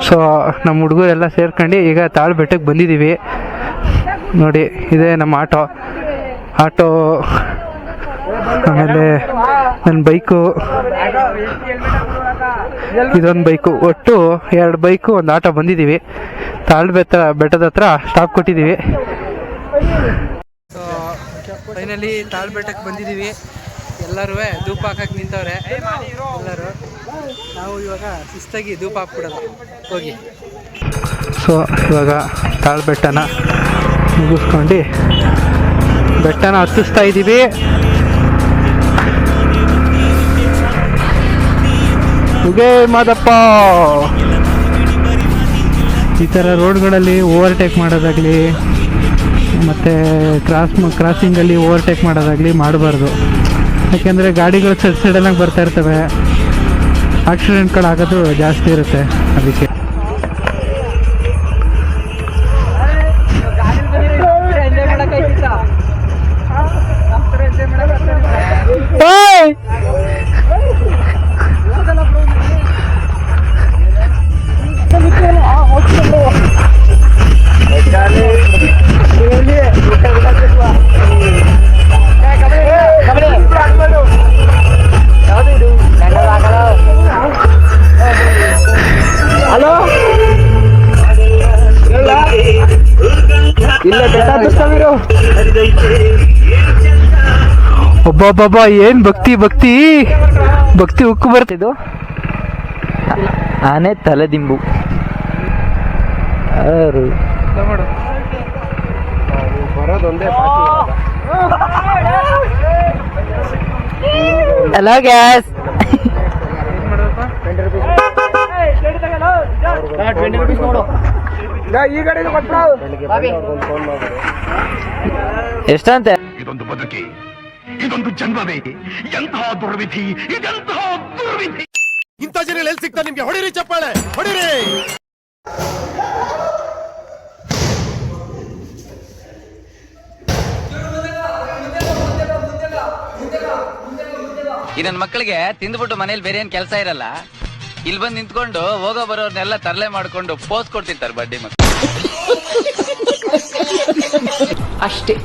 So ನಮ್ಮ ಹುಡುಗರೆಲ್ಲ ಸೇರ್ಕೊಂಡು ಈಗ ತಾಳ್ ಬೆಟ್ಟಕ್ಕೆ ಬಂದಿದ್ದೀವಿ ನೋಡಿ. ಇದೇ ನಮ್ಮ ಆಟೋ ಆಮೇಲೆ ನನ್ನ ಬೈಕು, ಇದೊಂದು ಬೈಕು, ಒಟ್ಟು 2 ಬೈಕು, ಒಂದು ಆಟೋ ಬಂದಿದ್ದೀವಿ. ತಾಳ್ ಬೆಟ್ಟದ ಹತ್ರ ಸ್ಟಾಪ್ ಕೊಟ್ಟಿದ್ದೀವಿ. ಸೊ ಫೈನಲಿ ತಾಳ್ ಬೆಟ್ಟಕ್ಕೆ ಬಂದಿದ್ದೀವಿ. ಎಲ್ಲರೂ ಧೂಪ ಹಾಕಕ್ಕೆ ನಿಂತವ್ರೆ ಎಲ್ಲರೂ. ನಾವು ಇವಾಗ ಶಿಸ್ತಾಗಿ ಧೂಪ ಹಾಕ್ಬಿಡೋದು ಹೋಗಿ. ಸೊ ಇವಾಗ ತಾಳ್ ಬೆಟ್ಟನ ಮುಗಿಸ್ಕೊಂಡು ಬೆಟ್ಟನ ಹತ್ತಿಸ್ತಾ ಇದ್ದೀವಿ. ಉಗೇ ಮಾದಪ್ಪ. ಈ ಥರ ರೋಡ್ಗಳಲ್ಲಿ ಓವರ್ಟೇಕ್ ಮಾಡೋದಾಗಲಿ ಮತ್ತು ಕ್ರಾಸಿಂಗಲ್ಲಿ ಓವರ್ಟೇಕ್ ಮಾಡೋದಾಗಲಿ ಮಾಡಬಾರ್ದು. ಯಾಕೆಂದರೆ ಗಾಡಿಗಳು ಸಡನ್ನಾಗಿ ಬರ್ತಾ ಇರ್ತವೆ, ಆಕ್ಸಿಡೆಂಟ್ಗಳಾಗೋದು ಜಾಸ್ತಿ ಇರುತ್ತೆ. ಅದಕ್ಕೆ ಒಬ್ಬೊಬ್ಬ ಏನ್ ಭಕ್ತಿ ಉಕ್ಕು ಬರ್ತಿದ್ದು. ಆನೆ ತಲೆದಿಂಬು. Hello gas. ಎಷ್ಟಂತೆ? ಇದೊಂದು ಬದುಕಿ, ಇದೊಂದು ಜನ್ಮವೇ, ಎಂತಹ ದುರ್ವಿಧಿ, ಇದೆಂತಹ ದುರ್ವಿಧಿ. ಇಂಥ ಜನ ಎಲ್ಲಿ ಸಿಗ್ತಾ ನಿಮ್ಗೆ? ಹೊಡಿರಿ ಚಪ್ಪಾಳೆ, ಹೊಡಿರಿ. ಈ ನನ್ನ ಮಕ್ಕಳಿಗೆ ತಿಂದ್ಬಿಟ್ಟು ಮನೇಲಿ ಬೇರೆ ಏನ್ ಕೆಲಸ ಇರಲ್ಲ, ಇಲ್ಲಿ ಬಂದು ನಿಂತ್ಕೊಂಡು ಹೋಗೋ ಬರೋರ್ನೆಲ್ಲ ತರಲೆ ಮಾಡ್ಕೊಂಡು ಪೋಸ್ ಕೊಡ್ತಿರ್ತಾರೆ ಬಡ್ಡಿ ಮಕ್ಕಳು ಅಷ್ಟೇ.